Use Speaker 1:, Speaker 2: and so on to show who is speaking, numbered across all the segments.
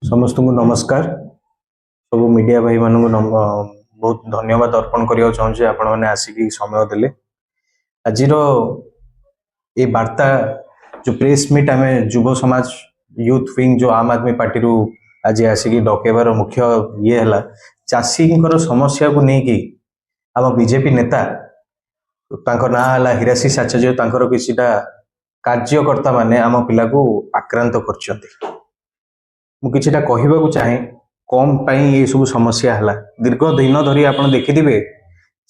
Speaker 1: समस्त को नमस्कार। सब मीडिया भाई मान बहुत धन्यवाद अर्पण करने चाहूँचे आपण मैंने आसिक समय देले। आज ये वार्ता जो प्रेस मीट आम युव समाज यूथ विंग जो आम आदमी पार्टी रू आज आसिक डकेबार मुख्य ये है चाषी समस्या को लेकिन आम बीजेपी नेता ना है हिराशीष आचार्य किसीटा कार्यकर्ता माने आम पिला को आक्रांत कर मुझा कहवाक चाहे कम ये सब समस्या है दीर्घ दिन धरी आप देखिथे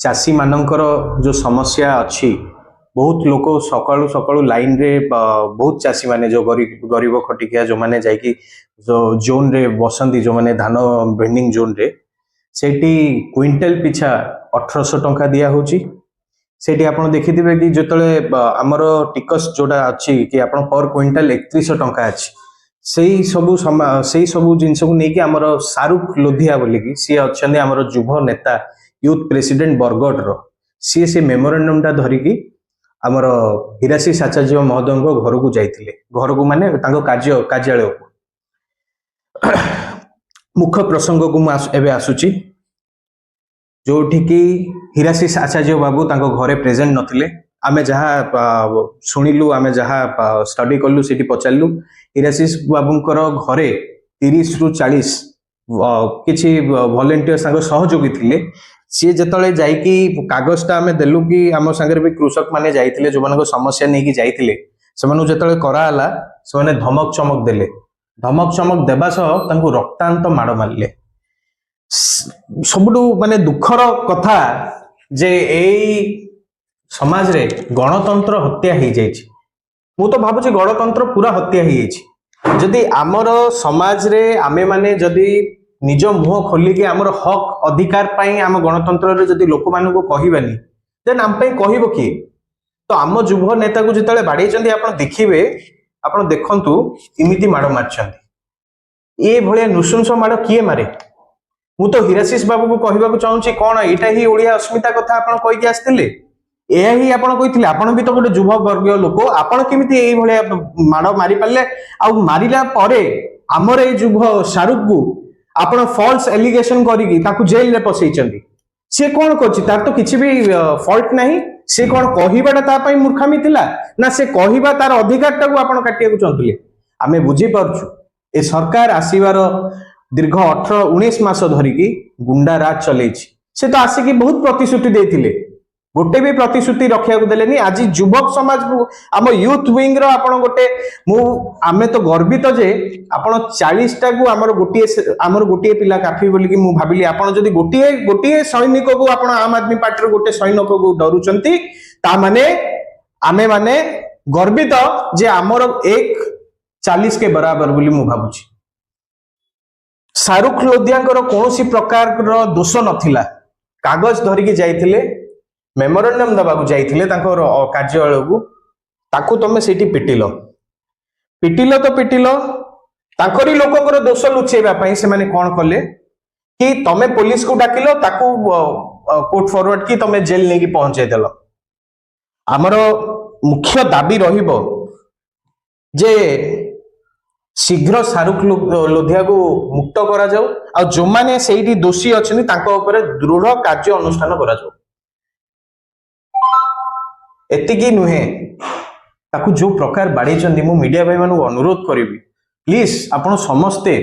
Speaker 1: चाषी मानकर जो समस्या अच्छी बहुत लोग सकालू सकालू लाइन रे बहुत चाषी माने जो गरीब खटिकिया जो मैंने जाकि जो जोन रे बसंती जो मैंने धान भेंडिंग जोन रे सेठी क्विंटल पिछा 1800 टंका दिया होची। सेठी आपण देखिथिबे कि जतले हमर टिकस जोटा अच्छी कि आपण पर क्विंटल 3100 टंका अछि सेई सबू जिनस को लेकिन आमर शाहरुख लोधिया बोलिकी सी अच्छा आमर युव नेता यूथ प्रेसिडेंट बरगढ़ रो सी मेमोरेंडम टा धरिकी आमर हिराशीष आचार्य महोदय घर को जाइथिले घर को माने तांको कार्यालय को मुख्य प्रसंग को एबे आसुची जोठी की हिराशीष आचार्य बाबू तांको घरे प्रेजेंट नथिले आमे जहाँ शुणिलु आमे जहाँ स्टडी कलु सेठी पचारलु हिराशीष बाबूंकर घरे 30 रु 40 किछि वॉलंटियर सहयोगी थिले सी जतले जाइकी कागजटा आमे देलु कि आम संगे भी कृषक माने जाइथिले जो मानको समस्या नहीं कि जाइथिले सेमानु जतले कराला से धमक चमक देले धमक चमक देबा सह तांको रक्तांत माड़ मारले। सबुठु माने दुखर कथा जे एई समाज रे गणतंत्र हत्या हो जाइछि। मु तो भाबुछि गणतंत्र पूरा हत्या हो जाइछि। जदि आमर समाज रे आमे माने जदि निज मुह खोलिकी आमर हक अधिकार पाई आम गणतंत्र रे जदि लोक मानन को कहिबानी देन आम पई कहिबो कि तो आम युव नेता को जितले बाडैचंदी आपण देखिबे आपण देखंतु इमिति माड़ मारचंदी ए भलिया नृशंस माड़ किए मारे। मु तो हिराशीष बाबू को कहिबाकू चाहूछि कोन एटा ही ओडिया अस्मिता कथा आपण कहि के आस्तिले एया ही आपण कहिथिले आपण भी तो गोटे युव वर्गीय लोक आपण केमिति एई भलिया माड़ मारि पाले आ मारिला परे हमर ए युव शाहरुख को आपण फॉल्स एलिगेशन करिकी ताकू जेल रे पसैचंदी से कोन करछि तार तो किछि भी फॉल्ट नाही से कोन कहिबाटा ता पई मूर्खामी थिला ना से कहिबा तार अधिकार टाकू आपण काटिया को चंतले आमे बुझी पारछु ए सरकार आसीबार दीर्घ 18-19 मास धरिकी गुंडा राज चलेछि से तो आसिकी बहुत प्रतिश्रुति देथिले गोटे भी प्रतिश्रुति रखिया को देलेनी। आज युवक समाज आम यूथ विंग रो आपण गोटे आमे तो गर्वित जे आपण 40 टा को आमर गोटे पिला काफी बोली कि मु भाबिली आपण जदी गोटे सैनिक को आपण आम आदमी पार्टी रो गोटे सैनिक को डरुचंती ता माने आमे माने गर्वित जे आमर 1:40 के बराबर बोली मु भाबुची। शाहरुख लोधियाଙ୍କର कौनसी प्रकार रो दोष नथिला कागज धरिकी जाइथिले मेमोरेंडम दबाकू जाइथिले तांकर कार्यालय को ताकू तमे सेठी पिटिलो तो पिटिलो तांकरी लोकंकर दोष लुचेबा पई से माने कोन कले कि तमे पुलिस को डाकिलो ताकू कोर्ट फॉरवर्ड की तमे जेल नेकी पहुंचे देलो। हमर मुख्य दाबी रहिबो जे शीघ्र शाहरुख लोधिया को मुक्त करा जाऊ आ जो माने सेठी दोषी अछनी तांको ऊपर दृढ़ कार्य अनुष्ठान करा जाऊ। एतिकी नुहे ताकू जो प्रकार बाड़े मु मीडिया भाई मानू अनुरोध करी प्लीज आपण समस्ते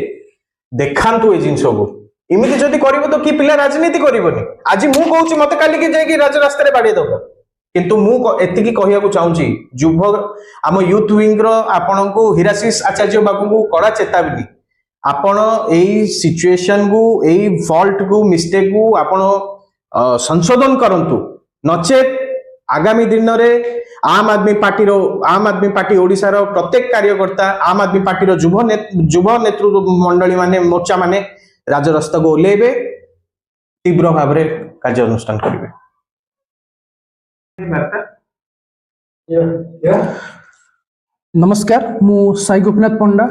Speaker 1: देखांतु ए जिनस को इमिति जदि करिवो तो कि पिला राजनीति करिवोनी। आज मु कहूची मते काली के जाई कि राज रास्ता रे बाड़े दबो किंतु मु एतिकी कहिया को चाहूची युव आम यूथ विंग रो आपण को हिराशीष आचार्य बाबू को कड़ा चेतावनी आपण एई सिचुएशन को एई फॉल्ट को मिस्टेक को आपण संशोधन करंतु नचेत आगामी दिन में आम आदमी पार्टी ओडिशा रो प्रत्येक कार्यकर्ता आम आदमी पार्टी रो युव नेतृत्व मंडली माने मोर्चा माने राजरास्ता को ओलेबे तीव्र भाव रे कार्यानुष्ठान करिवे।
Speaker 2: नमस्कार मु साई गोपीनाथ पंडा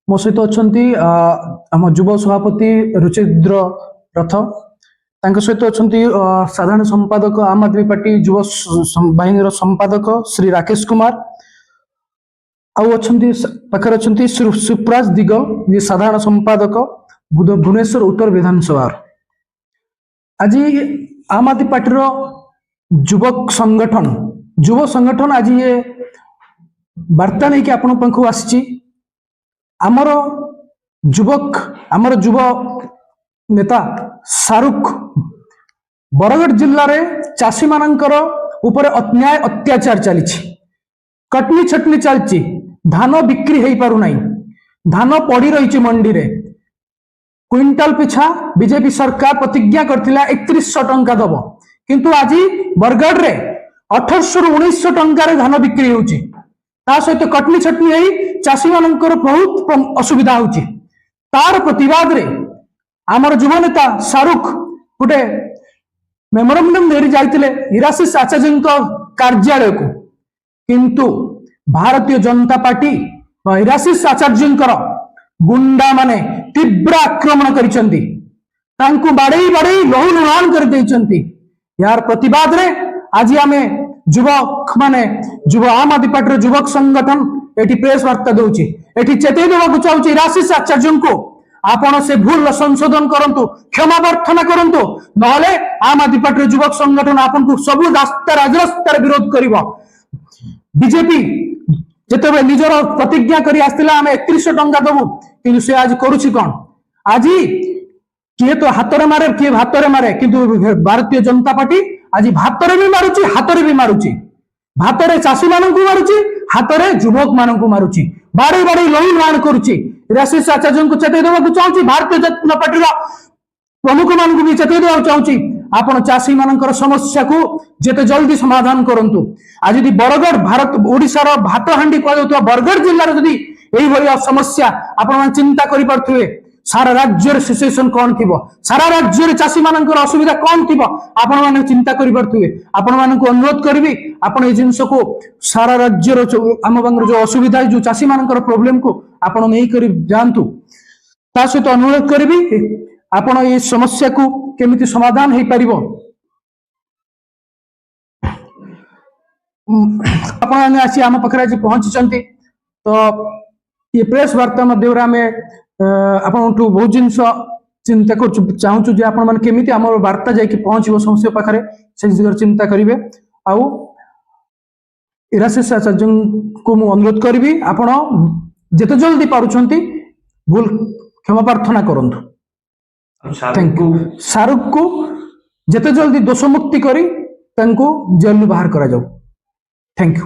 Speaker 2: मो सहित अच्छी आम युव सभापति रुचिद्र रथ तांक सहित अच्छी साधारण संपादक आम आदमी पार्टी युव बाहिनी संपादक श्री राकेश कुमार आउ अछंती पाखर अछंती सुप्राज दिगल जे साधारण संपादक भुवनेश्वर उत्तर विधानसभा। आज आम आदमी पार्टी युवक संगठन आज ये वार्ता नहीं कि आपण पाखु आसी आमर युव नेता शाहरुख बरगढ़ जिल्ला रे चाषी मानकर ऊपर अन्याय अत्याचार चली कटनी छटनी चलची धान बिक्री हो पारु नहीं धान पड़ी रही मंडी रे क्विंटाल पिछा बीजेपी सरकार प्रतिज्ञा करथिला 3100 टंका दब किंतु आज बरगढ़ रे 1800 रु 1900 टंका रे धान बिक्री होउची ता सहित कटनी छटनी होई चाषी मानकर बहुत असुविधा होउची तार प्रतिवाद रे आमर युवा नेता शाहरुख गोटे मेमोरेंडम दे जाइतिले इरासिस आचार्य कार्यालय को किंतु भारतीय जनता पार्टी इरासिस आचार्य गुंडा माने तीव्र आक्रमण करिसेंती तांकु बाड़े बाड़े लहु लुहान कर देइसेंती यार प्रतिवाद रे आज आमे युवक माने युव आम आदमी पार्टी युवक संगठन एटी प्रेस वार्ता दउची एटी चेतै देबाकू चाहूची इरासिस आचार्य को आपण से भूल संशोधन करंतु क्षमा प्रार्थना करंतु नहले आम आदमी पार्टी युवक संगठन आपन को सब रास्ता राजरास्तार विरोध करिवो बीजेपी जेतेबे निजर प्रतिज्ञा करी आस्तिला आमे 3100 टंका दबु किंतु से आज करूछि कोन आज किए तो हातरे मारे किए भातरे मारे किंतु भारतीय जनता पार्टी आज भातरे भी मारुछि हातरे भी मारुछि भातरे चाषी माननकु मारुछि हातरे युवक माननकु मारुछि बाड़ी बाड़ी लई लाण करूछि इरासिस आचार्य को चेतै देबाकू चाहूछि भारतीय जनता पार्टी प्रमुख माननकु भी चेतै देबाकू चाहूछि आपण चाषी मानकर समस्या को जेते जल्दी समाधान करंतु आज यदि बरगढ़ भारत ओडिसा रो भात हांडी कहउतबा बरगढ़ जिल्ला रे यदि एई भलिया समस्या आपण मान चिंता करि परथुवे सारा राज्य रे सिचुएशन कोन थिबो सारा राज्य रे चाषी मानकर असुविधा कोन थिबो आपण माने चिंता करि परथुवे आपण मान को अनुरोध करबी आपण ए जिंस को सारा राज्य रो आम बांगर जो असुविधा जो चाषी मानकर प्रॉब्लम को आपण नै करि जानतु ता सहित अनुरोध करबी आपण ए समस्या को केमिति समाधान हे परिबो आपण माने आसी आम पखरा आज पहुंचचंती तो ये प्रेस वार्ता मध्य आम आपण बहुत जिनस चिंता कर चाहूँ जे आपण माने केमिति आम वार्ता जाकि पहुंचबो समस्या पाखरे से दिगरे चिंता करिवे आउ इरासिस आचार्य को मु अनुरोध करबी आपण जेते जल्दी पारुछंती भूल क्षमा प्रार्थना करंतु थैंक यू शाहरुख को जेते जल्दी दोष मुक्ति करी तांको जेल बाहर करा जाऊ थैंक यू।